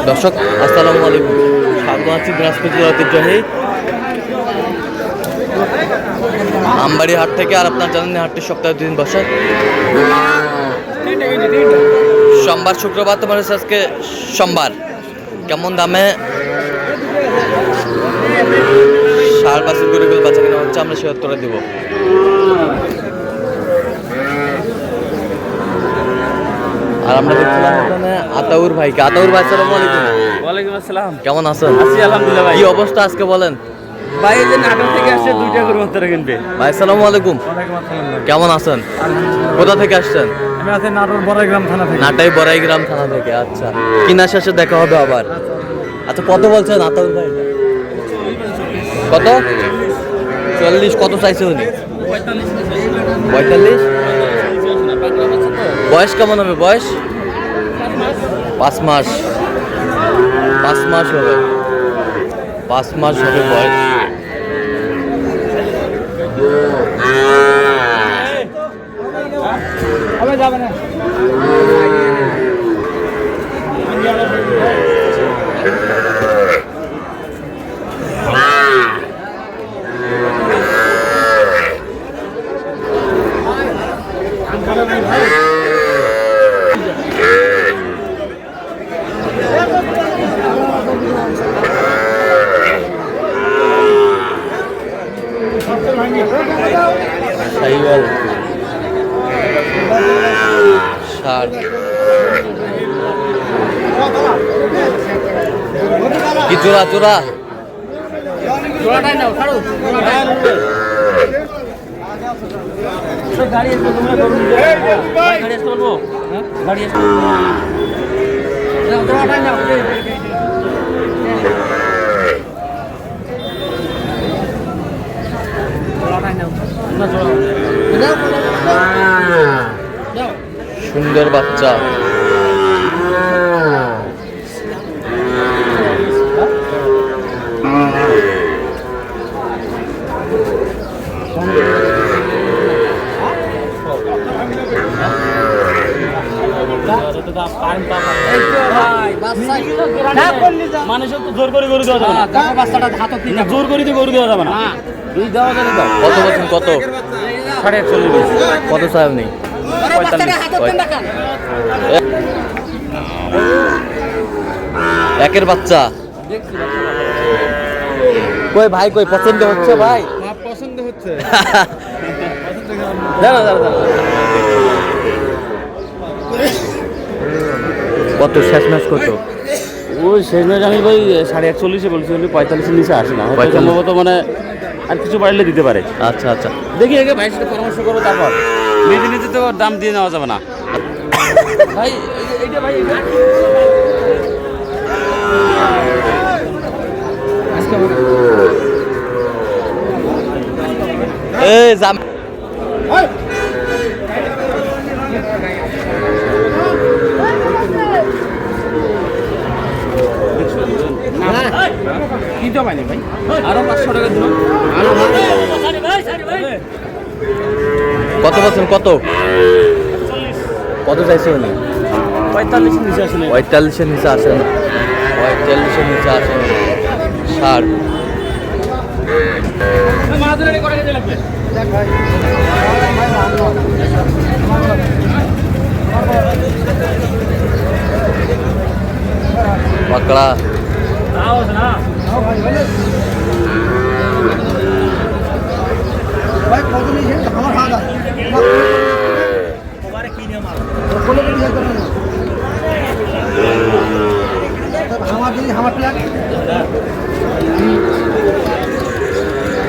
দর্শক আসসালামু আলাইকুম, স্বাগত আছি দিনাজপুর জেলা ঐতিহ্যবাহী আমবাড়ি হাট থেকে। আর আপনার জানেন হাটটি সপ্তাহে 2 দিন বসে, সোমবার শুক্রবার। তোমার হচ্ছে আজকে সোমবার। কেমন দামে ষাঁড় বাছুর গরুগুলো বাচ্চা কেনা হচ্ছে আমরা সে উত্তরে দিব। আর আমরা দেখছিলাম এখানে আতাউর ভাইকে। আতাউর ভাই আসসালামু আলাইকুম। ওয়ালাইকুম আসসালাম। কেমন আছেন? আছি আলহামদুলিল্লাহ ভাই। কি অবস্থা আজকে বলেন ভাই এই যে নাটোর থেকে আসছে 2টা গরু মাত্র কিনবে। ভাই আসসালামু আলাইকুম। ওয়ালাইকুম আসসালাম। কেমন আছেন? কোথা থেকে আসছেন? আমি আছি নাটোর বড়াইগ্রাম থানা থেকে। নাটাই বড়াইগ্রাম থানা থেকে। আচ্ছা, কিনা শেষে দেখা হবে আবার। আচ্ছা, কত বলছেন আতাউর ভাই? কত? 40। কত চাইছে উনি? 45। বয়স কেমন হবে? বয়স 5 মাস। 5 মাস হবে। 5 মাস হবে বয়স। যাবে না। সাইওয়াল ষাঁড় কি জোড়া জোড়া? জোড়াটাই নাও, ছাড়ো। গাড়ি আসবে, তোমরা গরু নিবে। গাড়ি আসতে বলবো? হ্যাঁ, গাড়ি আসতে। নাও, জোড়াটাই নাও। জোড়াটাই নাও। না, জোড়া। সুন্দর বাচ্চা। মানুষ জোর করে গরু দেওয়া যাবে না। জোর করে তো গরু দেওয়া যাবে না। কত বলছেন? কত? 41.5। কত সাহেব নেই? 45। একের বাচ্চা কই ভাই? কই পছন্দ হচ্ছে ভাই? পছন্দ হচ্ছে। কত শেষ ম্যাচ? কত ওই শেষ ম্যাচ আমি ভাই 41.5 বলছি, 45-এর নিচে আসে না। হয়তো সম্ভবত মানে আর কিছু বাড়লে দিতে পারে। আচ্ছা আচ্ছা, দেখি আগে ভাইয়ের সাথে পরামর্শ করবো, তারপর নিজে নিজে তো দাম দিয়ে নেওয়া যাবে না ভাই। এইটা ভাই এই জাম কিনতে পাইনি ভাই, আরো 500 টাকা দিল। কত বলছেন? কত কত চাইছে উনি? 45-এর নিচে আসে না। 45-এর নিচে আসে না। 45-এর নিচে আসে না। ষাঁড় পাকড়া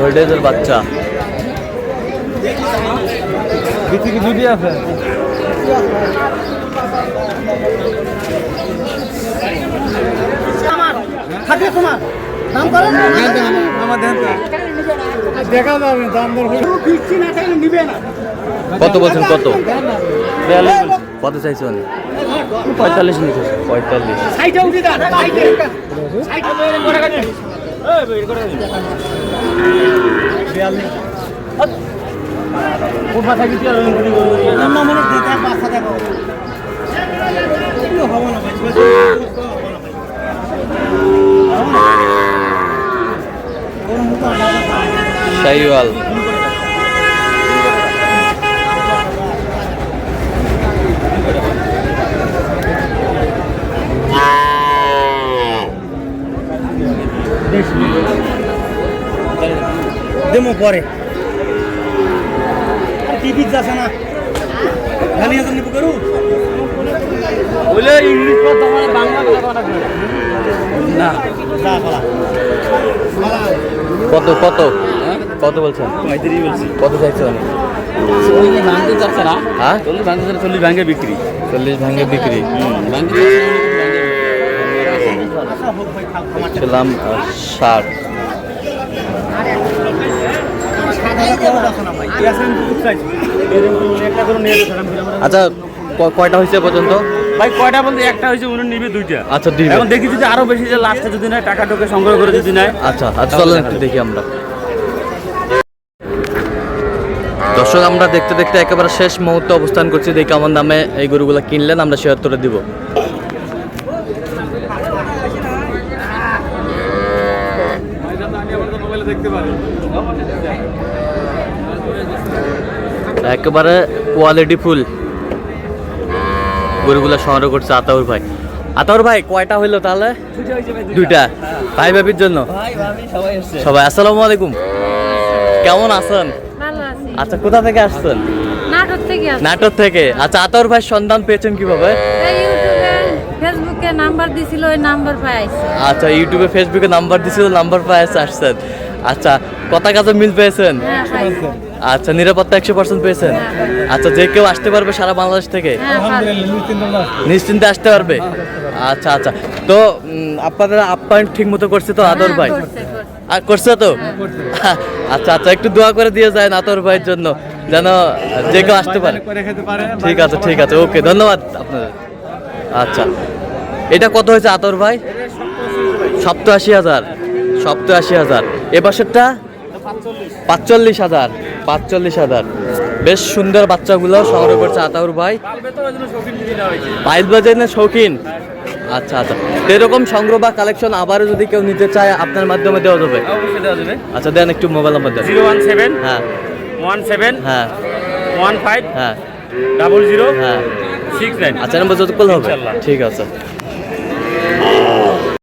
ওল্ডেজের বাচ্চা। কিছু কিছু দিয়ে আছে। কত বলছেন? কত? কত চাইছে উনি? 45 নিচে। 45। শাহিওয়াল। দেমো পরে টিভি যাচ্ছে না গানি হাজার নিব করু বলে ইংলিশ কথা মানে বাংলা কথা না যা বলা কত কত কত বলছেন? কত চাইছেন? ভাঙতে যাচ্ছে না, হ্যাঁ 40 ভাঙে বিক্রি, 40 ভাঙে বিক্রি। ছিলাম 60। আচ্ছা কয়টা হয়েছে পর্যন্ত ভাই? কয়টা বলতে একটা হয়েছে, উনি নিবে 2টা। আচ্ছা দিবে। এখন দেখি যদি আরো বেশি যে লাস্টে যদি নেয়, টাকা টোকে সংগ্রহ করে যদি নেয়। আচ্ছা আচ্ছা চলেন একটু দেখি আমরা। দর্শক আমরা দেখতে দেখতে একেবারে শেষ মুহূর্তে অবস্থান করছি। দেখি কেমন দামে এই গরুগুলো কিনলেন, আমরা শেয়ার করে দিব। একেবারে কোয়ালিটি ফুল গরুগুলো সংগ্রহ করছে আতাউর ভাই। আতাউর ভাই কয়টা হইলো তাহলে? 2টা। ভাই ভাবির জন্য সবাই। আসসালামু আলাইকুম, কেমন আছেন? ভালো আছি। আচ্ছা কোথা থেকে আসছেন? নাটক থেকে আসছি। নাটোর থেকে। আচ্ছা আতাউর ভাই সন্ধান পেয়েছেন কিভাবে? এই ইউটিউবে ফেসবুকে নাম্বার দিছিল, ওই নাম্বার পাইছি। আচ্ছা ইউটিউবে ফেসবুকে নাম্বার দিছিল, নাম্বার পায় আসছেন। আচ্ছা কথা কাজে মিল পেয়েছেন? হ্যাঁ পাইছি। আচ্ছা নিরাপত্তা 100% পেয়েছেন? আচ্ছা যে কেউ আসতে পারবে সারা বাংলাদেশ থেকে? হ্যাঁ পারছি। নিশ্চিন্তে আসতে পারবে? আচ্ছা আচ্ছা। তো আপনাদের আপ্যায়ন ঠিক মতো করছে তো আদর ভাই? করছে, করছে। আর করছে তো? আচ্ছা আচ্ছা একটু দোয়া করে দিয়ে যায় আতর ভাইয়ের জন্য, যেন যে কেউ আসতে পারে। ঠিক আছে ঠিক আছে, ওকে ধন্যবাদ আপনাদের। আচ্ছা এটা কত হয়েছে আতর ভাই? 87,000। 87,000। এ বছরটা 45,000। 45,000। বেশ সুন্দর বাচ্চাগুলো সংগ্রহ করছে আতাউর ভাই। বাইশ বাজারের শৌখিন। আচ্ছা আচ্ছা, তো এরকম সংগ্রহ বা কালেকশন আবারও যদি কেউ নিতে চায় আপনার মাধ্যমে দেওয়া যাবে? অবশ্যই দেওয়া যাবে। আচ্ছা দেন একটু মোবাইল নাম্বার দেন। 017 হ্যাঁ 17 হ্যাঁ 15 হ্যাঁ 00 হ্যাঁ। 69। আচ্ছা নাম্বার যত করলে হবে। ইনশাআল্লাহ। ঠিক আছে।